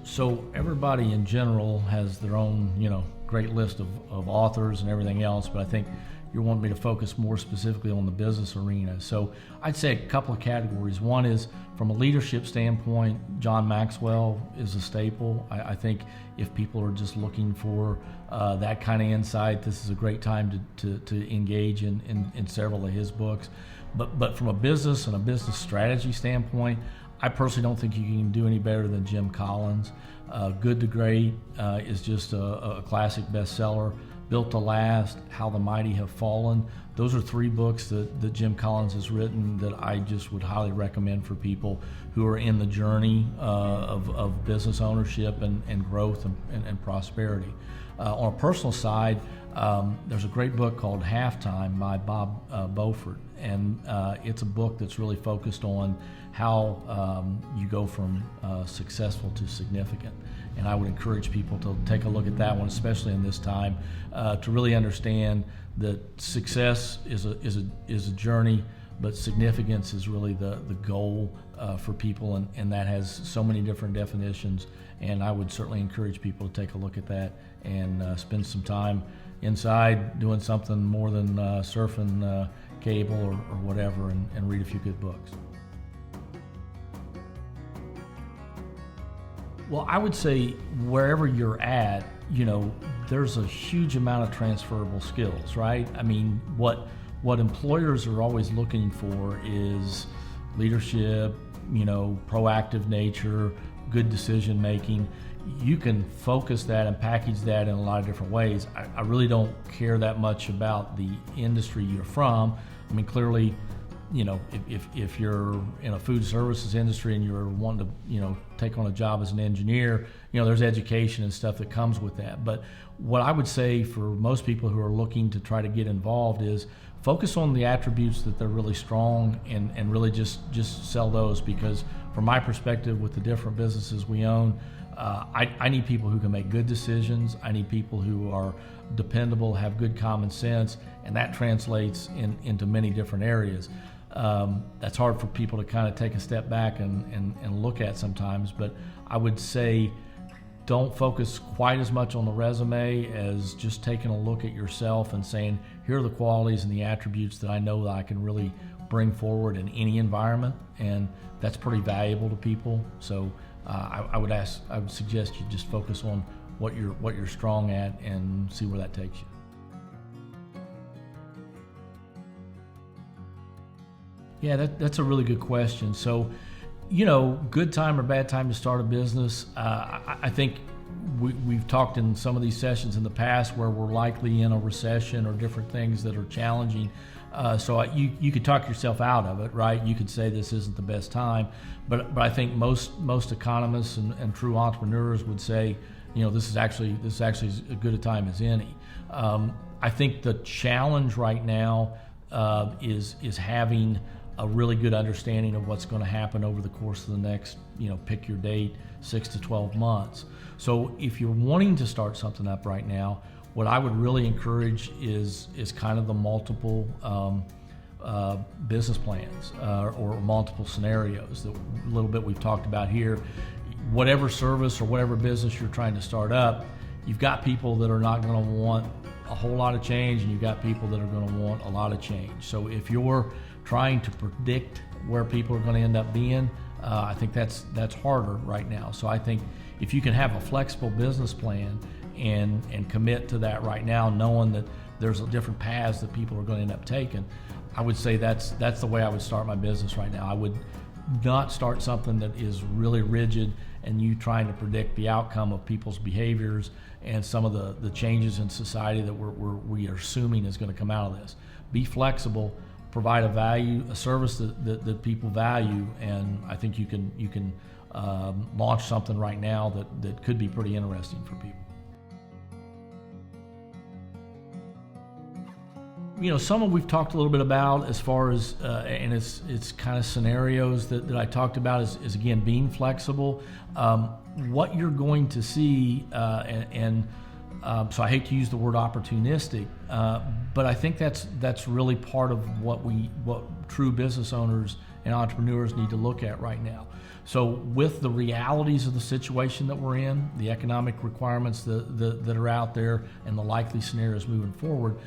So everybody in general has their own, great list of authors and everything else, but I think you want me to focus more specifically on the business arena. So I'd say a couple of categories. One is from a leadership standpoint, John Maxwell is a staple. I think if people are just looking for that kind of insight, this is a great time to engage in several of his books. But from a business and a business strategy standpoint, I personally don't think you can do any better than Jim Collins. Good to Great is just a classic bestseller. Built to Last, How the Mighty Have Fallen. Those are three books that Jim Collins has written that I just would highly recommend for people who are in the journey of business ownership and growth and prosperity. On a personal side, there's a great book called Halftime by Bob Beaufort, and it's a book that's really focused on how you go from successful to significant. And I would encourage people to take a look at that one, especially in this time, to really understand that success is a journey, but significance is really the goal for people, and that has so many different definitions. And I would certainly encourage people to take a look at that and spend some time inside doing something more than surfing cable or whatever, and read a few good books. Well, I would say wherever you're at, there's a huge amount of transferable skills, right? I mean, what employers are always looking for is leadership, proactive nature, good decision making. You can focus that and package that in a lot of different ways. I really don't care that much about the industry you're from. I mean, clearly, if you're in a food services industry and you're wanting to, take on a job as an engineer, there's education and stuff that comes with that. But what I would say for most people who are looking to try to get involved is focus on the attributes that they're really strong and really just sell those, because from my perspective with the different businesses we own, I need people who can make good decisions. I need people who are dependable, have good common sense, and that translates into many different areas. That's hard for people to kind of take a step back and look at sometimes, but I would say don't focus quite as much on the resume as just taking a look at yourself and saying, here are the qualities and the attributes that I know that I can really bring forward in any environment, and that's pretty valuable to people. So I would suggest you just focus on what you're strong at and see where that takes you. Yeah, that's a really good question. So, good time or bad time to start a business. I think we've talked in some of these sessions in the past where we're likely in a recession or different things that are challenging. So you could talk yourself out of it, right? You could say this isn't the best time, but I think most economists and true entrepreneurs would say, this is actually as good a time as any. I think the challenge right now is having a really good understanding of what's going to happen over the course of the next, pick your date, 6 to 12 months. So if you're wanting to start something up right now, what I would really encourage is kind of the multiple business plans or multiple scenarios that a little bit we've talked about here. Whatever service or whatever business you're trying to start up, you've got people that are not going to want a whole lot of change, and you've got people that are going to want a lot of change. So if you're trying to predict where people are going to end up being, I think that's harder right now. So I think if you can have a flexible business plan and commit to that right now, knowing that there's different paths that people are going to end up taking, I would say that's the way I would start my business right now. I would not start something that is really rigid and you trying to predict the outcome of people's behaviors and some of the changes in society that we are assuming is going to come out of this. Be flexible, provide a service that people value, and I think you can launch something right now that could be pretty interesting for people. Some of we've talked a little bit about as far as, and it's kind of scenarios that I talked about is again, being flexible. What you're going to see, so I hate to use the word opportunistic, but I think that's really part of what true business owners and entrepreneurs need to look at right now. So with the realities of the situation that we're in, the economic requirements that are out there, and the likely scenarios moving forward,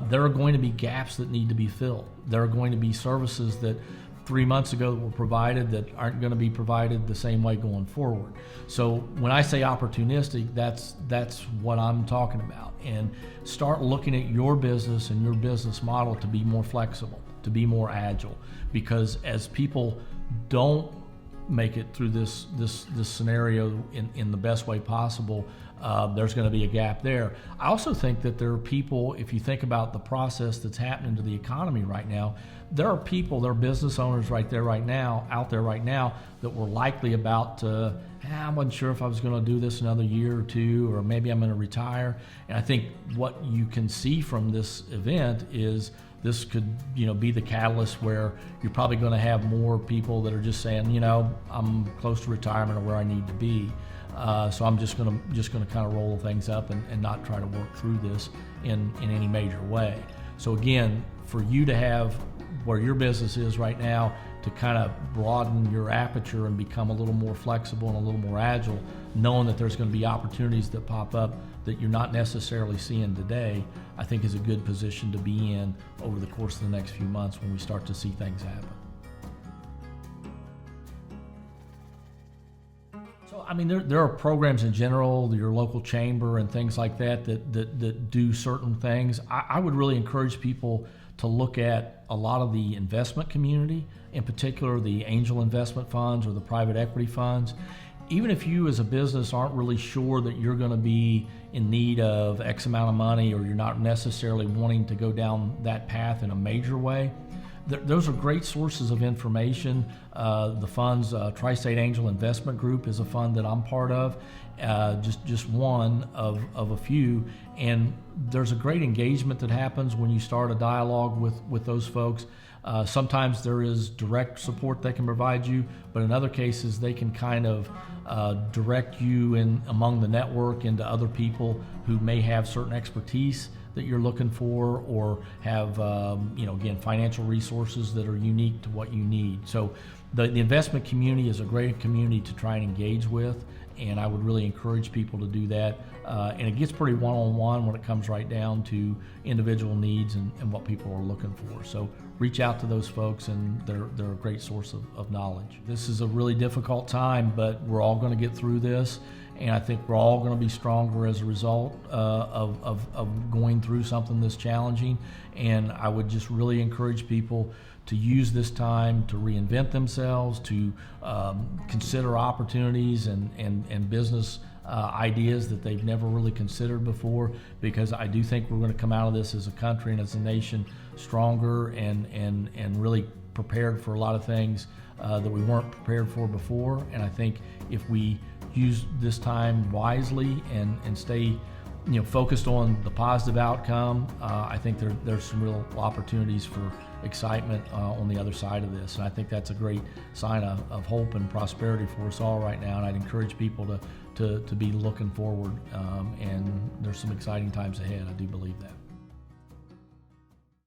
there are going to be gaps that need to be filled. There are going to be services that 3 months ago that were provided that aren't going to be provided the same way going forward. So when I say opportunistic, that's what I'm talking about. And start looking at your business and your business model to be more flexible, to be more agile, because as people don't make it through this scenario in the best way possible, there's going to be a gap there. I also think that there are people, if you think about the process that's happening to the economy right now, there are people, there are business owners out there right now that were likely about to, I wasn't sure if I was going to do this another year or two, or maybe I'm going to retire. And I think what you can see from this event is this could, be the catalyst where you're probably going to have more people that are just saying, I'm close to retirement or where I need to be. So I'm just going to kind of roll things up and not try to work through this in any major way. So again, for you to have where your business is right now, to kind of broaden your aperture and become a little more flexible and a little more agile, knowing that there's going to be opportunities that pop up that you're not necessarily seeing today, I think is a good position to be in over the course of the next few months when we start to see things happen. So, I mean, there are programs in general, your local chamber and things like that do certain things. I would really encourage people to look at a lot of the investment community, in particular the angel investment funds or the private equity funds. Even if you as a business aren't really sure that you're going to be in need of X amount of money, or you're not necessarily wanting to go down that path in a major way, those are great sources of information. The funds, Tri-State Angel Investment Group is a fund that I'm part of, just one of a few. And there's a great engagement that happens when you start a dialogue with those folks. Sometimes there is direct support they can provide you, but in other cases they can kind of direct you in among the network into other people who may have certain expertise that you're looking for, or have again, financial resources that are unique to what you need. So the investment community is a great community to try and engage with, and I would really encourage people to do that. And it gets pretty one-on-one when it comes right down to individual needs and what people are looking for. So reach out to those folks, and they're a great source of knowledge. This is a really difficult time, but we're all going to get through this. And I think we're all going to be stronger as a result of going through something this challenging. And I would just really encourage people to use this time to reinvent themselves, to consider opportunities and business ideas that they've never really considered before, because I do think we're going to come out of this as a country and as a nation stronger and really prepared for a lot of things that we weren't prepared for before. And I think if we use this time wisely and stay focused on the positive outcome, I think there's some real opportunities for excitement on the other side of this. And I think that's a great sign of hope and prosperity for us all right now. And I'd encourage people to be looking forward, and there's some exciting times ahead. I do believe that.